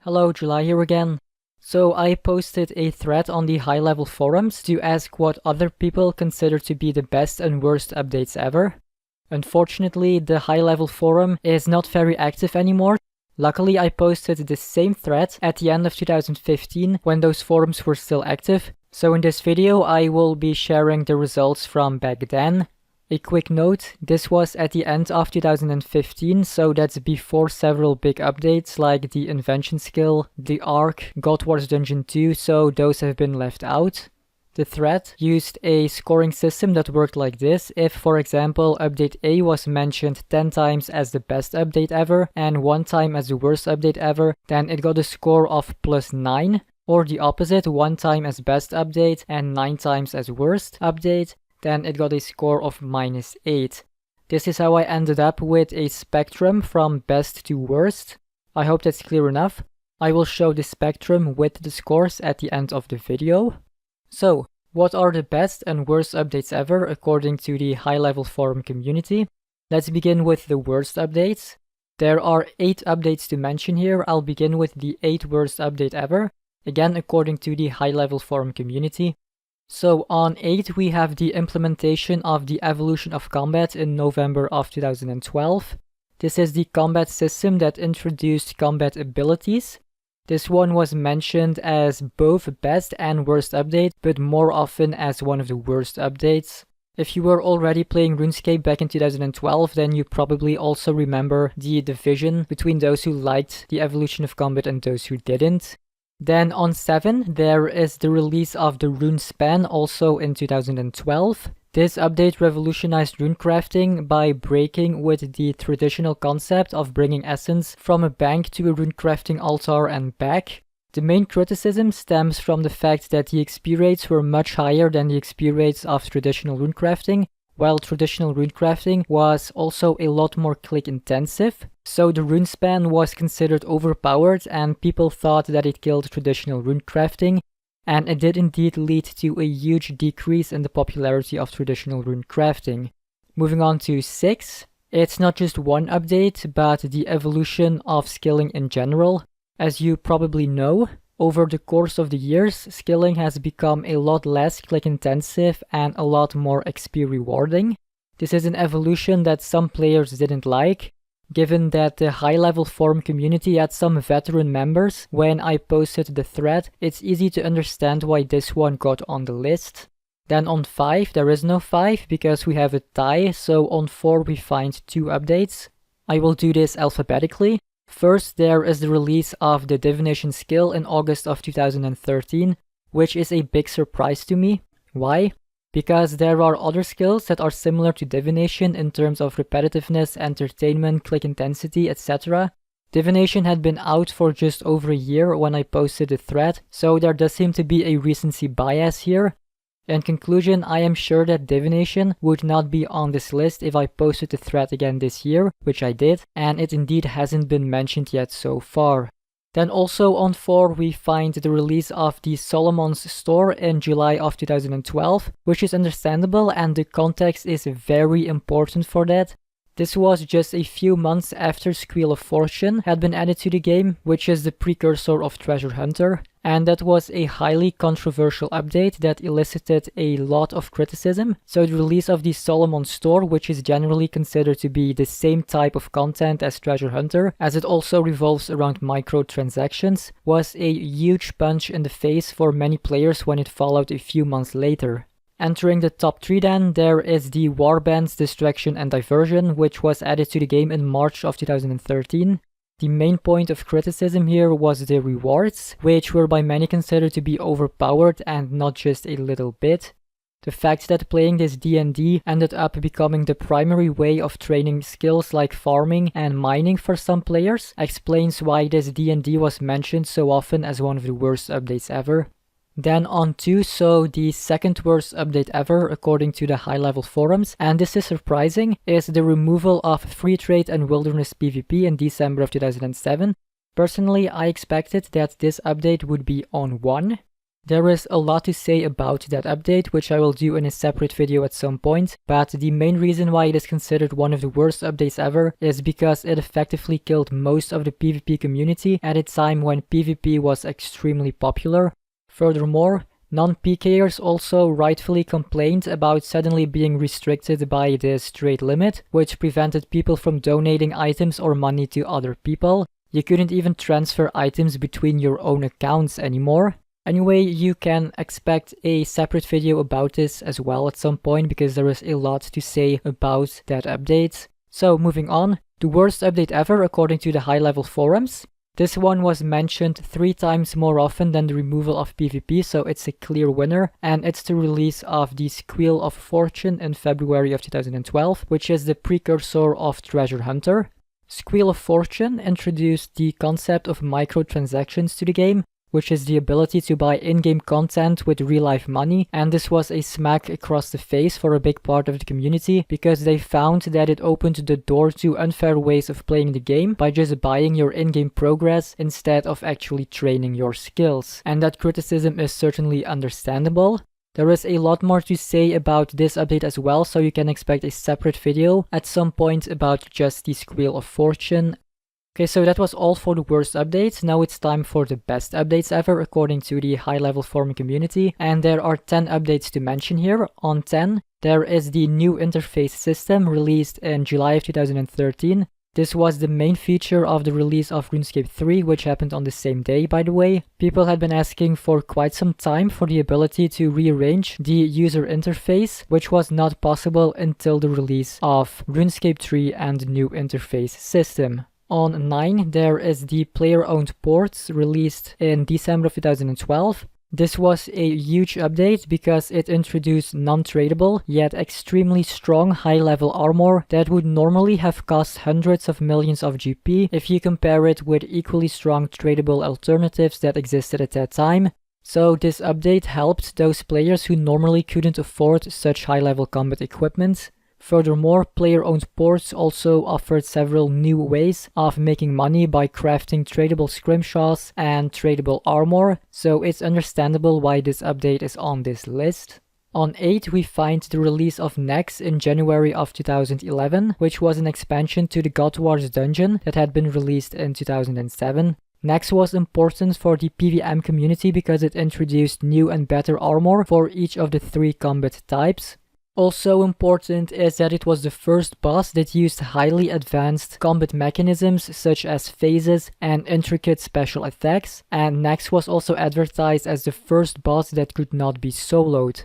Hello, July here again. So I posted a thread on the high-level forums to ask what other people consider to be the best and worst updates ever. Unfortunately, the high-level forum is not very active anymore. Luckily, I posted the same thread at the end of 2015 when those forums were still active. So in this video, I will be sharing the results from back then. A quick note, this was at the end of 2015, so that's before several big updates like the Invention skill, the Arc, God Wars Dungeon 2, so those have been left out. The thread used a scoring system that worked like this. If, for example, update A was mentioned 10 times as the best update ever and 1 time as the worst update ever, then it got a score of +9, or the opposite, 1 time as best update and 9 times as worst update. Then it got a score of -8. This is how I ended up with a spectrum from best to worst. I hope that's clear enough. I will show the spectrum with the scores at the end of the video. So, what are the best and worst updates ever according to the high-level forum community? Let's begin with the worst updates. There are 8 updates to mention here. I'll begin with the 8 worst update ever, again according to the high-level forum community. So on 8 we have the implementation of the evolution of combat in November of 2012. This is the combat system that introduced combat abilities. This one was mentioned as both best and worst update, but more often as one of the worst updates. If you were already playing RuneScape back in 2012, then you probably also remember the division between those who liked the evolution of combat and those who didn't. Then on 7, there is the release of the Rune Span, also in 2012. This update revolutionized runecrafting by breaking with the traditional concept of bringing essence from a bank to a runecrafting altar and back. The main criticism stems from the fact that the XP rates were much higher than the XP rates of traditional runecrafting, while traditional runecrafting was also a lot more click intensive. So the rune span was considered overpowered and people thought that it killed traditional runecrafting, and it did indeed lead to a huge decrease in the popularity of traditional runecrafting. Moving on to 6, it's not just one update, but the evolution of skilling in general. As you probably know, over the course of the years, skilling has become a lot less click intensive and a lot more XP rewarding. This is an evolution that some players didn't like, given that the high-level forum community had some veteran members. When I posted the thread, it's easy to understand why this one got on the list. Then on 5, there is no 5 because we have a tie, so on 4 we find 2 updates. I will do this alphabetically. First, there is the release of the divination skill in August of 2013, which is a big surprise to me. Why? Because there are other skills that are similar to divination in terms of repetitiveness, entertainment, click intensity, etc. Divination had been out for just over a year when I posted the thread, so there does seem to be a recency bias here. In conclusion, I am sure that divination would not be on this list if I posted the thread again this year, which I did, and it indeed hasn't been mentioned yet so far. Then also on 4 we find the release of the Solomon's store in July of 2012, which is understandable and the context is very important for that. This was just a few months after Squeal of Fortune had been added to the game, which is the precursor of Treasure Hunter, and that was a highly controversial update that elicited a lot of criticism. So the release of the Solomon store, which is generally considered to be the same type of content as Treasure Hunter, as it also revolves around microtransactions, was a huge punch in the face for many players when it followed a few months later. Entering the top 3 then, there is the Warbands Distraction and Diversion, which was added to the game in March of 2013. The main point of criticism here was the rewards, which were by many considered to be overpowered and not just a little bit. The fact that playing this D&D ended up becoming the primary way of training skills like farming and mining for some players explains why this D&D was mentioned so often as one of the worst updates ever. Then on 2, so the second worst update ever according to the high-level forums, and this is surprising, is the removal of free trade and wilderness PvP in December of 2007. Personally, I expected that this update would be on 1. There is a lot to say about that update, which I will do in a separate video at some point, but the main reason why it is considered one of the worst updates ever is because it effectively killed most of the PvP community at a time when PvP was extremely popular. Furthermore, non-PKers also rightfully complained about suddenly being restricted by this trade limit, which prevented people from donating items or money to other people. You couldn't even transfer items between your own accounts anymore. Anyway, you can expect a separate video about this as well at some point because there is a lot to say about that update. So moving on, the worst update ever according to the high-level forums. This one was mentioned 3 times more often than the removal of PvP, so it's a clear winner, and it's the release of the Squeal of Fortune in February of 2012, which is the precursor of Treasure Hunter. Squeal of Fortune introduced the concept of microtransactions to the game, which is the ability to buy in-game content with real-life money, and this was a smack across the face for a big part of the community because they found that it opened the door to unfair ways of playing the game by just buying your in-game progress instead of actually training your skills. And that criticism is certainly understandable. There is a lot more to say about this update as well, so you can expect a separate video at some point about just the Squeal of Fortune. Okay, so that was all for the worst updates. Now it's time for the best updates ever according to the high-level forum community, and there are 10 updates to mention here. On 10, there is the new interface system released in July of 2013. This was the main feature of the release of RuneScape 3, which happened on the same day, by the way. People had been asking for quite some time for the ability to rearrange the user interface, which was not possible until the release of RuneScape 3 and the new interface system. On 9, there is the player-owned ports released in December of 2012. This was a huge update because it introduced non-tradable yet extremely strong high-level armor that would normally have cost hundreds of millions of GP if you compare it with equally strong tradable alternatives that existed at that time. So this update helped those players who normally couldn't afford such high-level combat equipment. Furthermore, player-owned ports also offered several new ways of making money by crafting tradable scrimshaws and tradable armor, so it's understandable why this update is on this list. On 8, we find the release of Nex in January of 2011, which was an expansion to the God Wars dungeon that had been released in 2007. Nex was important for the PvM community because it introduced new and better armor for each of the 3 combat types. Also important is that it was the first boss that used highly advanced combat mechanisms such as phases and intricate special attacks, and Nex was also advertised as the first boss that could not be soloed.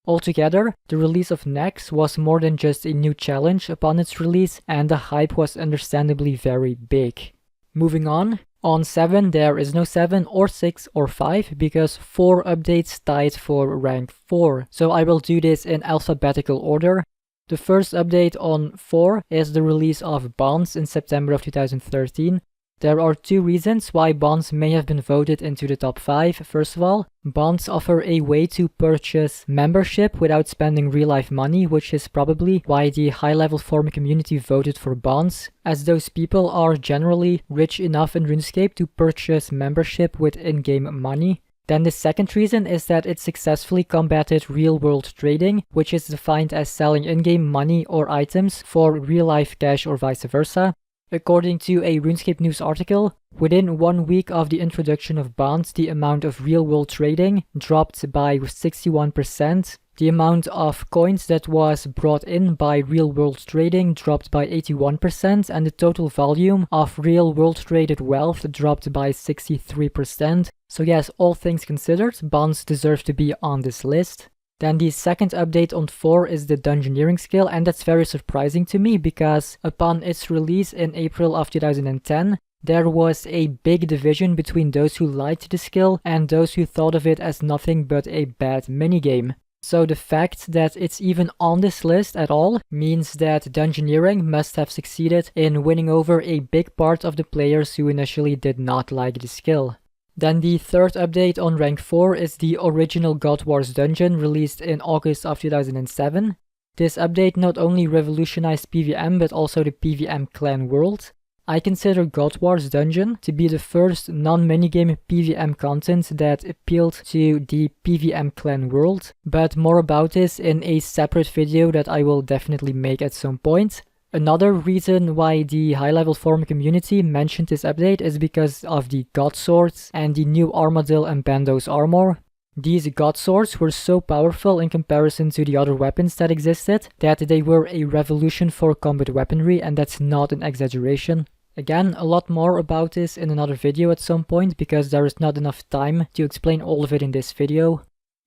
Altogether, the release of Nex was more than just a new challenge upon its release, and the hype was understandably very big. Moving on. On 7, there is no 7 or 6 or 5 because 4 updates tied for rank 4. So I will do this in alphabetical order. The first update on 4 is the release of Bonds in September of 2013. There are 2 reasons why Bonds may have been voted into the top 5. First of all, Bonds offer a way to purchase membership without spending real-life money, which is probably why the high-level forum community voted for Bonds, as those people are generally rich enough in RuneScape to purchase membership with in-game money. Then the second reason is that it successfully combated real-world trading, which is defined as selling in-game money or items for real-life cash or vice versa. According to a RuneScape news article, within 1 week of the introduction of bonds, the amount of real-world trading dropped by 61%. The amount of coins that was brought in by real-world trading dropped by 81%, and the total volume of real-world traded wealth dropped by 63%. So yes, all things considered, bonds deserve to be on this list. Then the second update on 4 is the Dungeoneering skill, and that's very surprising to me because upon its release in April of 2010, there was a big division between those who liked the skill and those who thought of it as nothing but a bad minigame. So the fact that it's even on this list at all means that Dungeoneering must have succeeded in winning over a big part of the players who initially did not like the skill. Then the third update on rank 4 is the original God Wars dungeon released in August of 2007. This update not only revolutionized PvM but also the PvM clan world. I consider God Wars Dungeon to be the first non-minigame PvM content that appealed to the PvM clan world, but more about this in a separate video that I will definitely make at some point. Another reason why the high-level forum community mentioned this update is because of the God Swords and the new Armadil and Bando's armor. These God Swords were so powerful in comparison to the other weapons that existed that they were a revolution for combat weaponry, and that's not an exaggeration. Again, a lot more about this in another video at some point because there is not enough time to explain all of it in this video.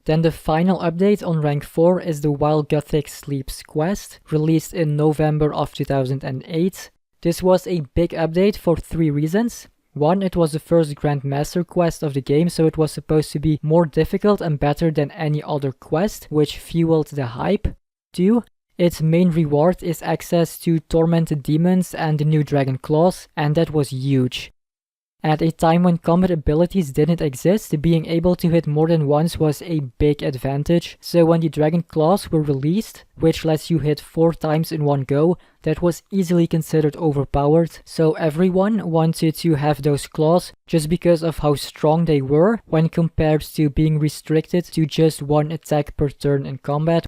Then the final update on rank 4 is the While Gothic Sleeps quest, released in November of 2008. This was a big update for 3 reasons. 1, it was the first Grandmaster quest of the game, so it was supposed to be more difficult and better than any other quest, which fueled the hype. 2, its main reward is access to Tormented Demons and the new Dragon Claws, and that was huge. At a time when combat abilities didn't exist, being able to hit more than once was a big advantage. So when the Dragon Claws were released, which lets you hit 4 times in one go, that was easily considered overpowered. So everyone wanted to have those claws just because of how strong they were when compared to being restricted to just 1 attack per turn in combat.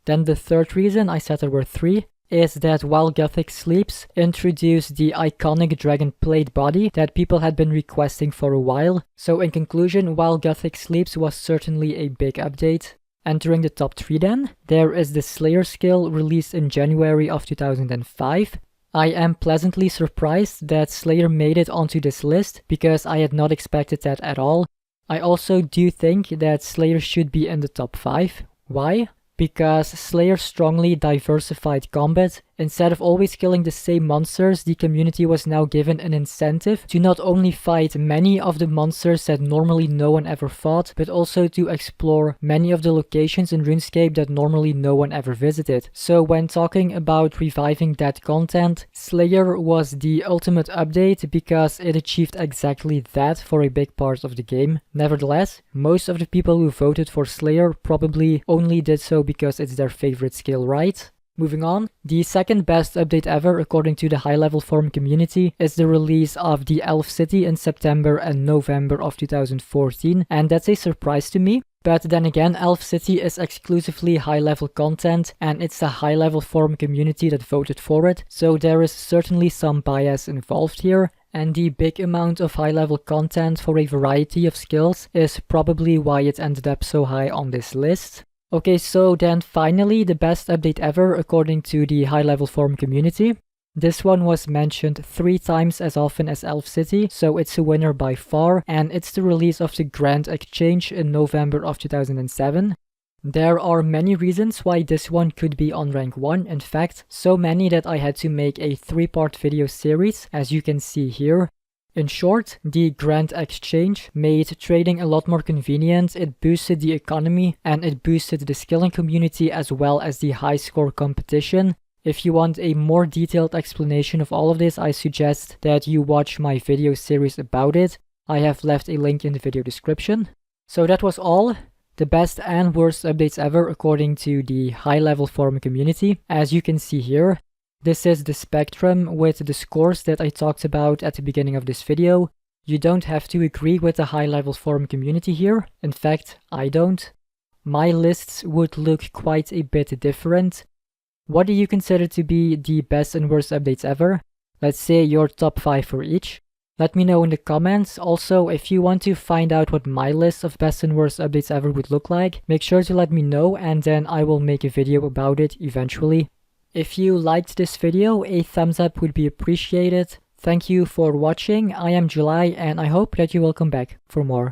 Then the third reason, I said there were 3, is that While Gothic Sleeps introduced the iconic dragon plate body that people had been requesting for a while. So in conclusion, While Gothic Sleeps was certainly a big update. Entering the top 3 then, there is the Slayer skill released in January of 2005. I am pleasantly surprised that Slayer made it onto this list because I had not expected that at all. I also do think that Slayer should be in the top 5. Why? Because Slayer strongly diversified combat. Instead of always killing the same monsters, the community was now given an incentive to not only fight many of the monsters that normally no one ever fought, but also to explore many of the locations in RuneScape that normally no one ever visited. So when talking about reviving that content, Slayer was the ultimate update because it achieved exactly that for a big part of the game. Nevertheless, most of the people who voted for Slayer probably only did so because it's their favorite skill, right? Moving on, the second best update ever according to the high-level forum community is the release of the Elf City in September and November of 2014, and that's a surprise to me. But then again, Elf City is exclusively high-level content, and it's the high-level forum community that voted for it, so there is certainly some bias involved here. And the big amount of high-level content for a variety of skills is probably why it ended up so high on this list. Okay, so then finally the best update ever according to the high-level forum community. This one was mentioned 3 times as often as Elf City, so it's a winner by far, and it's the release of the Grand Exchange in November of 2007. There are many reasons why this one could be on rank 1, in fact, so many that I had to make a 3-part video series, as you can see here. In short, the Grand Exchange made trading a lot more convenient, it boosted the economy, and it boosted the skilling community as well as the high score competition. If you want a more detailed explanation of all of this, I suggest that you watch my video series about it. I have left a link in the video description. So that was all. The best and worst updates ever according to the high-level forum community, as you can see here. This is the spectrum with the scores that I talked about at the beginning of this video. You don't have to agree with the high-level forum community here. In fact, I don't. My lists would look quite a bit different. What do you consider to be the best and worst updates ever? Let's say your top 5 for each. Let me know in the comments. Also, if you want to find out what my list of best and worst updates ever would look like, make sure to let me know and then I will make a video about it eventually. If you liked this video, a thumbs up would be appreciated. Thank you for watching. I am July and I hope that you will come back for more.